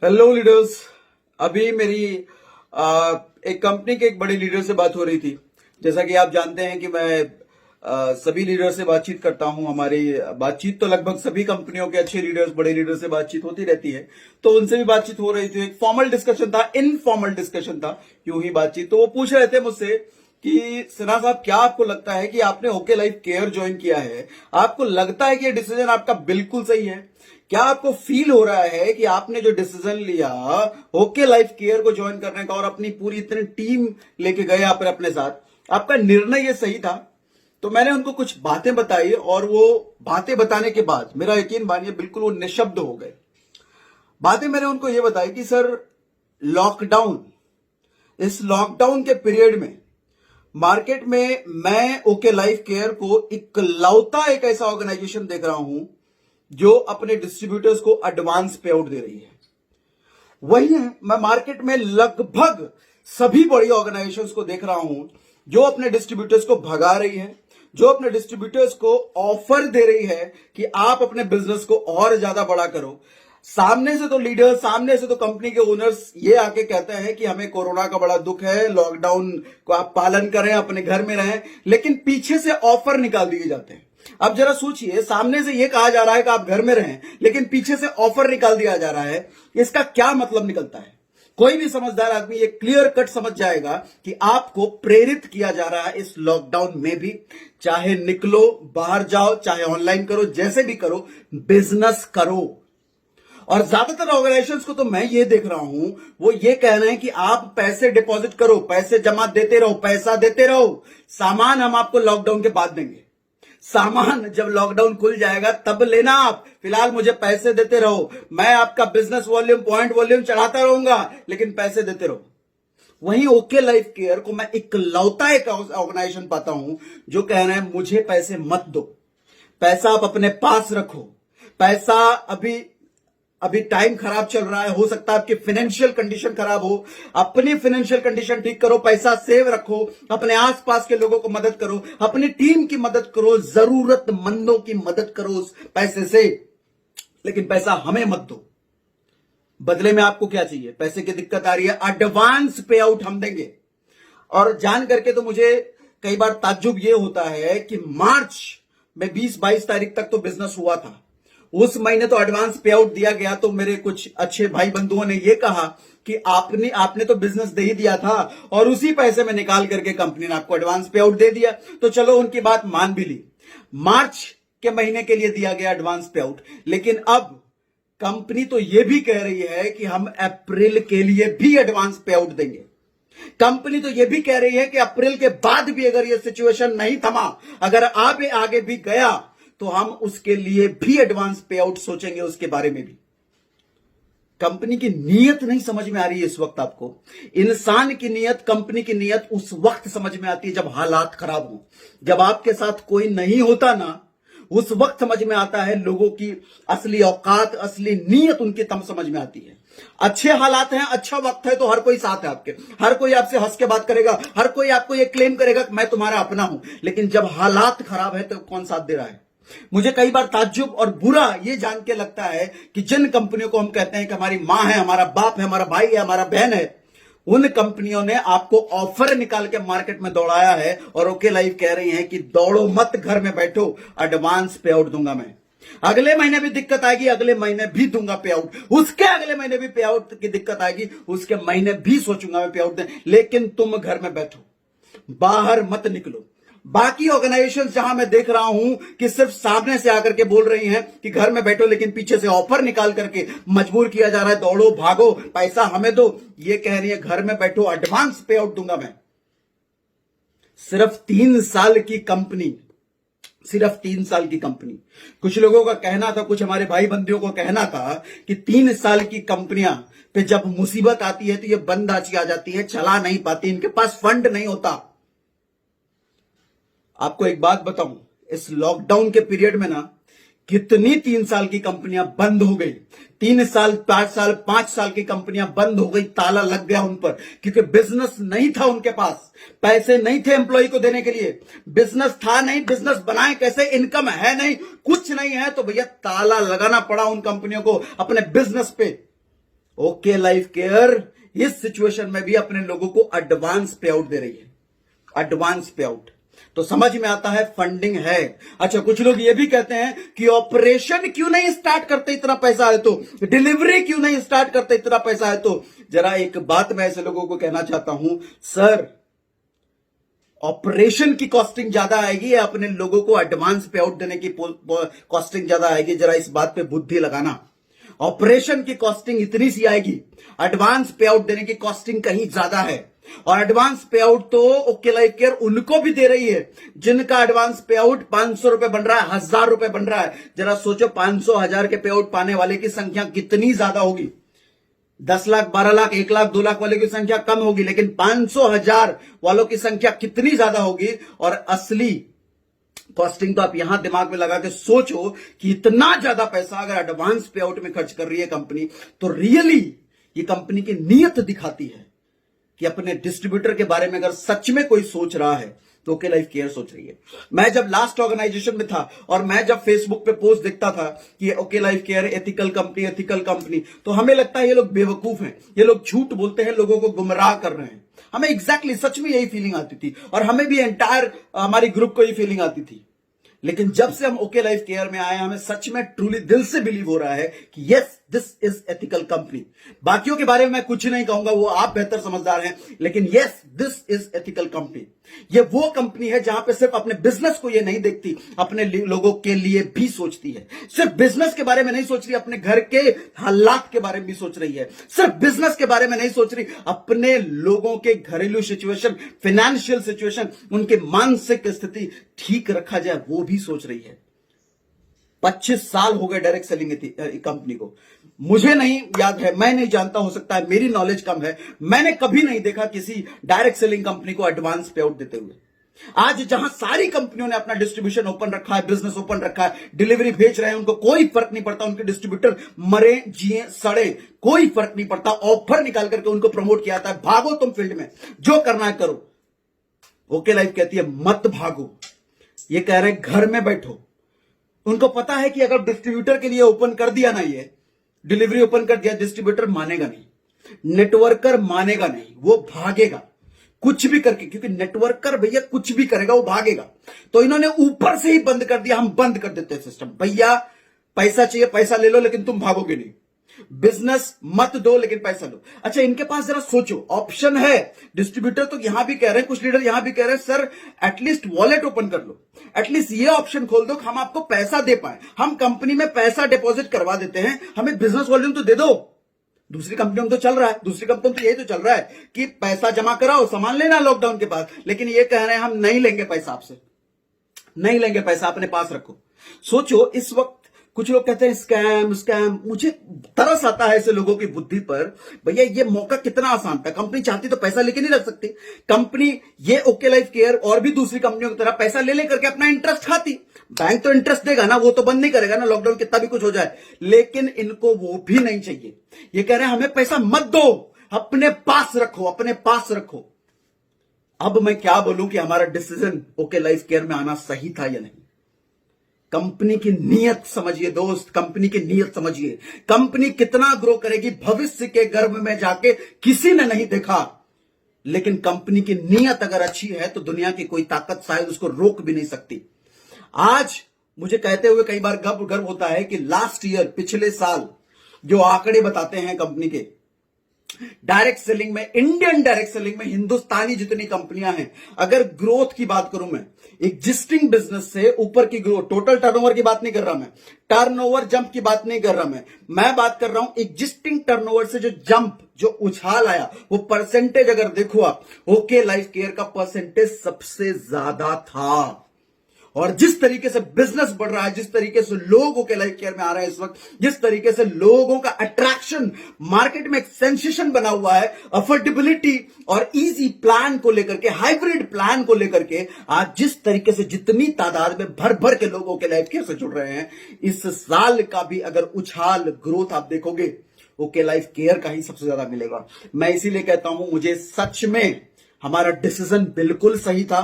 Hello leaders. अभी मेरी एक कंपनी के एक बड़े लीडर से बात हो रही थी। जैसा कि आप जानते हैं कि मैं सभी लीडर से बातचीत करता हूं। हमारी बातचीत तो लगभग सभी कंपनियों के अच्छे लीडर्स, बड़े लीडर से बातचीत होती रहती है। तो उनसे भी बातचीत हो रही थी। एक फॉर्मल डिस्कशन था, इनफॉर्मल डिस्कशन था, यूं ही बातचीत। तो वो पूछ रहे थे मुझसे कि सिन्हा साहब, क्या आपको लगता है कि आपने ओके लाइफ केयर ज्वाइन किया है, आपको लगता है कि ये डिसीजन आपका बिल्कुल सही है? क्या आपको फील हो रहा है कि आपने जो डिसीजन लिया ओके लाइफ केयर को ज्वाइन करने का और अपनी पूरी इतनी टीम लेके गए आप अपने साथ, आपका निर्णय ये सही था? तो मैंने उनको कुछ बातें बताई और वो बातें बताने के बाद मेरा यकीन मानिए बिल्कुल वो निशब्द हो गए। बातें मैंने उनको ये बताई कि सर, लॉकडाउन, इस लॉकडाउन के पीरियड में मार्केट में मैं ओके लाइफ केयर को इकलौता एक ऐसा ऑर्गेनाइजेशन देख रहा हूं जो अपने डिस्ट्रीब्यूटर्स को एडवांस पे आउट दे रही है। वही है, मैं मार्केट में लगभग सभी बड़ी ऑर्गेनाइजेशंस को देख रहा हूं जो अपने डिस्ट्रीब्यूटर्स को भगा रही है, जो अपने डिस्ट्रीब्यूटर्स को ऑफर दे रही है कि आप अपने बिजनेस को और ज्यादा बड़ा करो। सामने से तो लीडर्स, सामने से तो कंपनी के ओनर्स ये आके कहते हैं कि हमें कोरोना का बड़ा दुख है, लॉकडाउन को आप पालन करें, अपने घर में रहें, लेकिन पीछे से ऑफर निकाल दिए जाते हैं। अब जरा सोचिए, सामने से ये कहा जा रहा है कि आप घर में रहें, लेकिन पीछे से ऑफर निकाल दिया जा रहा है। इसका क्या मतलब निकलता है? कोई भी समझदार आदमी ये क्लियर कट समझ जाएगा कि आपको प्रेरित किया जा रहा है इस लॉकडाउन में भी, चाहे निकलो, बाहर जाओ, चाहे ऑनलाइन करो, जैसे भी करो, बिजनेस करो। और ज्यादातर ऑर्गेनाइजेशंस को तो मैं ये देख रहा हूं, वो ये कह रहे हैं कि आप पैसे डिपॉजिट करो, पैसे जमा देते रहो, पैसा देते रहो, सामान हम आपको लॉकडाउन के बाद देंगे। सामान जब लॉकडाउन खुल जाएगा तब लेना आप, फिलहाल मुझे पैसे देते रहो, मैं आपका बिजनेस वॉल्यूम, पॉइंट वॉल्यूम चढ़ाता रहूंगा, लेकिन पैसे देते रहो। वहीं ओके लाइफ केयर को मैं इकलौता एक ऑर्गेनाइजेशन पाता हूं जो कह रहे हैं मुझे पैसे मत दो, पैसा आप अपने पास रखो। पैसा अभी टाइम खराब चल रहा है, हो सकता है आपकी फाइनेंशियल कंडीशन खराब हो, अपनी फाइनेंशियल कंडीशन ठीक करो, पैसा सेव रखो, अपने आसपास के लोगों को मदद करो, अपनी टीम की मदद करो, जरूरतमंदों की मदद करो उस पैसे से, लेकिन पैसा हमें मत दो। बदले में आपको क्या चाहिए? पैसे की दिक्कत आ रही है, एडवांस पे आउट हम देंगे। और जान करके तो मुझे कई बार ताज्जुब ये होता है कि मार्च में 20-22 तारीख तक तो बिजनेस हुआ था, उस महीने तो एडवांस पे आउट दिया गया। तो मेरे कुछ अच्छे भाई बंधुओं ने ये कहा कि आपने तो बिजनेस दे ही दिया था और उसी पैसे में निकाल करके कंपनी ने आपको एडवांस पे आउट दे दिया। तो चलो उनकी बात मान भी ली, मार्च के महीने के लिए दिया गया एडवांस पे आउट, लेकिन अब कंपनी तो यह भी कह रही है कि हम अप्रैल के लिए भी एडवांस पे आउट देंगे। कंपनी तो यह भी कह रही है कि अप्रैल के बाद भी अगर यह सिचुएशन नहीं थमा, अगर आगे भी गया, तो हम उसके लिए भी एडवांस पे आउट सोचेंगे, उसके बारे में भी। कंपनी की नीयत नहीं समझ में आ रही है इस वक्त आपको। इंसान की नीयत, कंपनी की नीयत उस वक्त समझ में आती है जब हालात खराब हो, जब आपके साथ कोई नहीं होता ना, उस वक्त समझ में आता है लोगों की असली औकात, असली नीयत उनकी तब समझ में आती है। अच्छे हालात हैं, अच्छा वक्त है, तो हर कोई साथ है आपके, हर कोई आपसे हंस के बात करेगा, हर कोई आपको ये क्लेम करेगा कि मैं तुम्हारा अपना हूं। लेकिन जब हालात खराब है तो कौन साथ दे रहा है? मुझे कई बार ताज्जुब और बुरा ये जान के लगता है कि जिन कंपनियों को हम कहते हैं कि हमारी मां है, हमारा बाप है, हमारा भाई है, हमारा बहन है, उन कंपनियों ने आपको ऑफर निकाल के मार्केट में दौड़ाया है और ओके लाइफ कह रही है कि दौड़ो मत, घर में बैठो, एडवांस पे आउट दूंगा मैं। अगले महीने भी दिक्कत आएगी, अगले महीने भी दूंगा पे आउट, उसके अगले महीने भी पे आउट की दिक्कत आएगी, उसके महीने भी सोचूंगा मैं पे आउट दें, लेकिन तुम घर में बैठो, बाहर मत निकलो। बाकी ऑर्गेनाइजेशन जहां मैं देख रहा हूं कि सिर्फ सामने से आकर के बोल रही हैं कि घर में बैठो, लेकिन पीछे से ऑफर निकाल करके मजबूर किया जा रहा है, दौड़ो भागो, पैसा हमें दो। ये कह रही है घर में बैठो, एडवांस पे आउट दूंगा मैं। सिर्फ 3 साल की कंपनी, सिर्फ 3 साल की कंपनी। कुछ लोगों का कहना था, कुछ हमारे भाई बंधुओं को कहना था कि 3 साल की कंपनियां पे जब मुसीबत आती है तो ये बंद आची आ जाती है, चला नहीं पाती, इनके पास फंड नहीं होता। आपको एक बात बताऊं, इस लॉकडाउन के पीरियड में ना कितनी 3 साल की कंपनियां बंद हो गई। 3 साल, 4 साल, 5 साल की कंपनियां बंद हो गई, ताला लग गया उन पर, क्योंकि बिजनेस नहीं था उनके पास, पैसे नहीं थे एम्प्लॉय को देने के लिए, बिजनेस था नहीं, बिजनेस बनाए कैसे, इनकम है नहीं, कुछ नहीं है, तो भैया ताला लगाना पड़ा उन कंपनियों को अपने बिजनेस पे। ओके लाइफ केयर इस सिचुएशन में भी अपने लोगों को एडवांस पे आउट दे रही है, एडवांस पे आउट। तो समझ में आता है फंडिंग है। अच्छा, कुछ लोग ये भी कहते हैं कि ऑपरेशन क्यों नहीं स्टार्ट करते इतना पैसा है तो, डिलीवरी क्यों नहीं स्टार्ट करते इतना पैसा है तो। जरा एक बात मैं ऐसे लोगों को कहना चाहता हूं, सर ऑपरेशन की कॉस्टिंग ज्यादा आएगी या अपने लोगों को एडवांस पे आउट देने की कॉस्टिंग ज्यादा आएगी? जरा इस बात पे बुद्धि लगाना। ऑपरेशन की कॉस्टिंग इतनी सी आएगी, एडवांस पे आउट देने की कॉस्टिंग कहीं ज्यादा है। और एडवांस पे आउट तो ओके लाइफ केयर उनको भी दे रही है जिनका एडवांस पे आउट 500 रुपए बन रहा है, 1000 रुपए बन रहा है। जरा सोचो 500 1000 के पे आउट पाने वाले की संख्या कितनी ज्यादा होगी। 10 लाख 12 लाख 1 लाख 2 लाख वाले की संख्या कम होगी, लेकिन 500 1000 वालों की संख्या कितनी ज्यादा होगी। और असली कॉस्टिंग तो आप यहां दिमाग में लगा के सोचो कि इतना ज्यादा पैसा अगर एडवांस पे आउट में खर्च कर रही है कंपनी, तो रियली ये कंपनी की नीयत दिखाती है कि अपने डिस्ट्रीब्यूटर के बारे में अगर सच में कोई सोच रहा है तो ओके लाइफ केयर सोच रही है। मैं जब लास्ट ऑर्गेनाइजेशन में था और मैं जब फेसबुक पे पोस्ट देखता था कि okay life care ethical company, तो हमें लगता है ये लोग बेवकूफ हैं, ये लोग झूठ बोलते हैं, लोगों को गुमराह कर रहे हैं। हमें एग्जैक्टली सच में यही फीलिंग आती थी और हमें भी एंटायर हमारी ग्रुप को यही फीलिंग आती थी। लेकिन जब से हम ओके लाइफ केयर में आए, हमें सच में ट्रूली दिल से बिलीव हो रहा है कि yes this is ethical company. बाकियों के बारे में मैं कुछ नहीं कहूंगा, वो आप बेहतर समझदार हैं, लेकिन yes this is ethical company. ये वो कंपनी है जहां पे सिर्फ अपने बिजनेस को ये नहीं देखती, अपने लोगों के लिए भी सोचती है। सिर्फ बिजनेस के बारे में नहीं सोच रही, अपने घर के हालात के बारे में भी सोच रही है। सिर्फ बिजनेस के बारे में नहीं सोच रही, अपने लोगों के घरेलू सिचुएशन, फाइनेंशियल सिचुएशन, उनके मानसिक स्थिति ठीक रखा जाए वो भी सोच रही है। 25 साल हो गए डायरेक्ट सेलिंग कंपनी को। मुझे नहीं याद है, मैं नहीं जानता, हो सकता है मेरी नॉलेज कम है, मैंने कभी नहीं देखा किसी डायरेक्ट सेलिंग कंपनी को एडवांस पे आउट देते हुए। आज जहां सारी कंपनियों ने अपना डिस्ट्रीब्यूशन ओपन रखा है, बिजनेस ओपन रखा है, डिलीवरी भेज रहे हैं, उनको कोई फर्क नहीं पड़ता, उनके डिस्ट्रीब्यूटर मरे जिए सड़े कोई फर्क नहीं पड़ता, ऑफर निकाल करके उनको प्रमोट किया जाता है, भागो तुम फील्ड में, जो करना है करो। ओके लाइफ कहती है मत भागो, ये कह रहे हैं घर में बैठो। उनको पता है कि अगर डिस्ट्रीब्यूटर के लिए ओपन कर दिया ना, ये डिलीवरी ओपन कर दिया, डिस्ट्रीब्यूटर मानेगा नहीं, नेटवर्कर मानेगा नहीं, वो भागेगा कुछ भी करके, क्योंकि नेटवर्कर भैया कुछ भी करेगा वो भागेगा। तो इन्होंने ऊपर से ही बंद कर दिया, हम बंद कर देते हैं सिस्टम। भैया पैसा चाहिए, पैसा ले लो, लेकिन तुम भागोगे नहीं। बिजनेस मत दो, लेकिन पैसा लो। अच्छा, इनके पास जरा सोचो, ऑप्शन है। डिस्ट्रीब्यूटर तो यहां भी कह रहे हैं, कुछ लीडर यहां भी कह रहे हैं, सर एटलीस्ट वॉलेट ओपन कर लो, एटलीस्ट ये ऑप्शन खोल दो कि हम आपको पैसा दे पाए, हम कंपनी में पैसा डिपॉजिट करवा देते हैं, हमें बिजनेस वॉल्यूम तो दे दो। दूसरी कंपनियों में तो चल रहा है, दूसरी कंपनियों में तो यही तो चल रहा है कि पैसा जमा कराओ, सामान लेना लॉकडाउन के बाद। लेकिन ये कह रहे हैं हम नहीं लेंगे पैसा आपसे, नहीं लेंगे पैसा, अपने पास रखो। सोचो, इस वक्त कुछ लोग कहते हैं स्कैम स्कैम, मुझे तरस आता है ऐसे लोगों की बुद्धि पर। भैया ये मौका कितना आसान था, कंपनी चाहती तो पैसा लेके नहीं रख सकती। कंपनी ये ओके लाइफ केयर और भी दूसरी कंपनियों की तरह पैसा ले लेकर के अपना इंटरेस्ट खाती। बैंक तो इंटरेस्ट देगा ना, वो तो बंद नहीं करेगा ना, लॉकडाउन कितना भी कुछ हो जाए। लेकिन इनको वो भी नहीं चाहिए, ये कह रहे हैं हमें पैसा मत दो, अपने पास रखो, अपने पास रखो। अब मैं क्या बोलूं कि हमारा डिसीजन ओके लाइफ केयर में आना सही था या नहीं। कंपनी की नीयत समझिए दोस्त, कंपनी की नीयत समझिए। कंपनी कितना ग्रो करेगी भविष्य के गर्भ में जाके किसी ने नहीं देखा, लेकिन कंपनी की नीयत अगर अच्छी है तो दुनिया की कोई ताकत शायद उसको रोक भी नहीं सकती। आज मुझे कहते हुए कई बार गर्व होता है कि लास्ट ईयर, पिछले साल जो आंकड़े बताते हैं कंपनी के डायरेक्ट सेलिंग में, इंडियन डायरेक्ट सेलिंग में हिंदुस्तानी जितनी कंपनियां हैं, अगर ग्रोथ की बात करूं मैं, एग्जिस्टिंग बिजनेस से ऊपर की ग्रोथ, टोटल टर्नओवर की बात नहीं कर रहा मैं, टर्नओवर जंप की बात नहीं कर रहा मैं बात कर रहा हूं एग्जिस्टिंग टर्नओवर से जो जंप, जो उछाल आया, वो परसेंटेज अगर देखो आप, ओके लाइफ केयर का परसेंटेज सबसे ज्यादा था। और जिस तरीके से बिजनेस बढ़ रहा है, जिस तरीके से लोग ओके लाइफ केयर में आ रहे हैं इस वक्त, जिस तरीके से लोगों का अट्रैक्शन मार्केट में एक सेंसेशन बना हुआ है, अफोर्डेबिलिटी और इजी प्लान को लेकर के, हाइब्रिड प्लान को लेकर के, आज जिस तरीके से जितनी तादाद में भर भर के लोग ओके लाइफ केयर से जुड़ रहे हैं, इस साल का भी अगर उछाल ग्रोथ आप देखोगे, ओके लाइफ केयर का ही सबसे ज्यादा मिलेगा। मैं इसीलिए कहता हूं, मुझे सच में हमारा डिसीजन बिल्कुल सही था।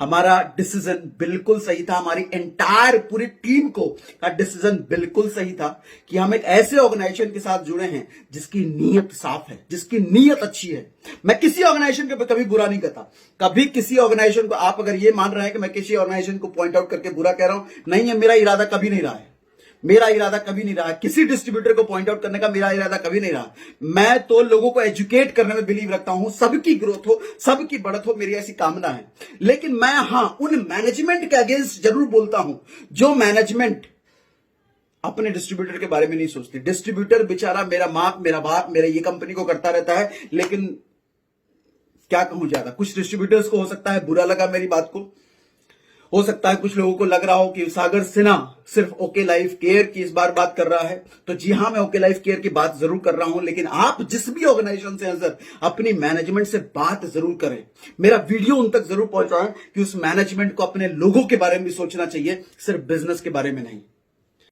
हमारा डिसीजन बिल्कुल सही था, हमारी एंटायर पूरी टीम को का डिसीजन बिल्कुल सही था कि हम एक ऐसे ऑर्गेनाइजेशन के साथ जुड़े हैं जिसकी नीयत साफ है, जिसकी नीयत अच्छी है। मैं किसी ऑर्गेनाइजेशन के कभी बुरा नहीं कहता, कभी किसी ऑर्गेनाइजेशन को आप अगर ये मान रहे हैं कि मैं किसी ऑर्गेनाइजेशन को पॉइंट आउट करके बुरा कह रहा हूं, नहीं है, मेरा इरादा कभी नहीं रहा है। मेरा इरादा कभी नहीं रहा, किसी डिस्ट्रीब्यूटर को पॉइंट आउट करने का मेरा इरादा कभी नहीं रहा। मैं तो लोगों को एजुकेट करने में बिलीव रखता हूं, सबकी ग्रोथ हो, सबकी बढ़त हो, मेरी ऐसी कामना है। लेकिन मैं उन मैनेजमेंट के अगेंस्ट जरूर बोलता हूं जो मैनेजमेंट अपने डिस्ट्रीब्यूटर के बारे में नहीं सोचती। डिस्ट्रीब्यूटर बेचारा मेरा माप, मेरा बाप, मेरे ये कंपनी को करता रहता है, लेकिन क्या कहूं ज्यादा, कुछ डिस्ट्रीब्यूटर्स को हो सकता है बुरा लगा मेरी बात को, हो सकता है कुछ लोगों को लग रहा हो कि सागर सिन्हा सिर्फ ओके लाइफ केयर की इस बार बात कर रहा है। तो जी हां, मैं ओके लाइफ केयर की बात जरूर कर रहा हूं, लेकिन आप जिस भी ऑर्गेनाइजेशन से हैं सर, अपनी मैनेजमेंट से बात जरूर करें, मेरा वीडियो उन तक जरूर पहुंचाएं कि उस मैनेजमेंट को अपने लोगों के बारे में भी सोचना चाहिए, सिर्फ बिजनेस के बारे में नहीं।